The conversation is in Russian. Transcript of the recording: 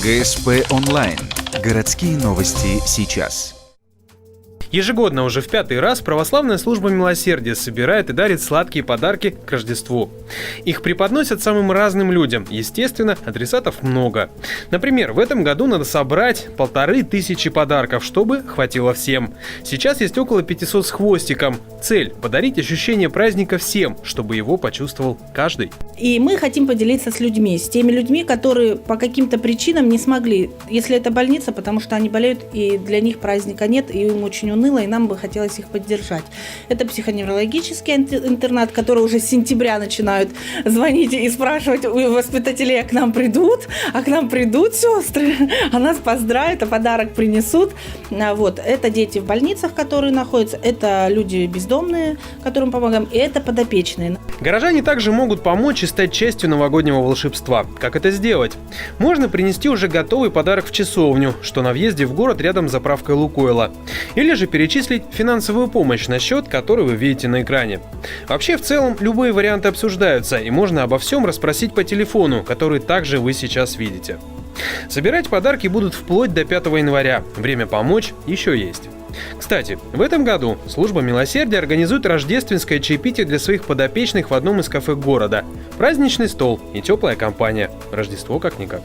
ГСП онлайн. Городские новости сейчас. Ежегодно уже в 5-й раз православная служба милосердия собирает и дарит сладкие подарки к Рождеству. Их преподносят самым разным людям. Естественно, адресатов много. Например, в этом году надо собрать 1500 подарков, чтобы хватило всем. Сейчас есть около 500 с хвостиком. Цель – подарить ощущение праздника всем, чтобы его почувствовал каждый. И мы хотим поделиться с людьми, с теми людьми, которые по каким-то причинам не смогли. Если это больница, потому что они болеют, и для них праздника нет, и им очень уныло, и нам бы хотелось их поддержать. Это психоневрологический интернат, который уже с сентября начинают звонить и спрашивать у воспитателей, а к нам придут сестры, а нас поздравят, а подарок принесут. Вот. Это дети в больницах, которые находятся, это люди бездомные, которым помогаем, и это подопечные. Горожане также могут помочь и стать частью новогоднего волшебства. Как это сделать? Можно принести уже готовый подарок в часовню, что на въезде в город рядом с заправкой Лукойла. Или же перечислить финансовую помощь на счет, который вы видите на экране. Вообще, в целом, любые варианты обсуждаются, и можно обо всем расспросить по телефону, который также вы сейчас видите. Собирать подарки будут вплоть до 5 января. Время помочь еще есть. Кстати, в этом году служба милосердия организует рождественское чаепитие для своих подопечных в одном из кафе города. Праздничный стол и теплая компания. Рождество как-никак.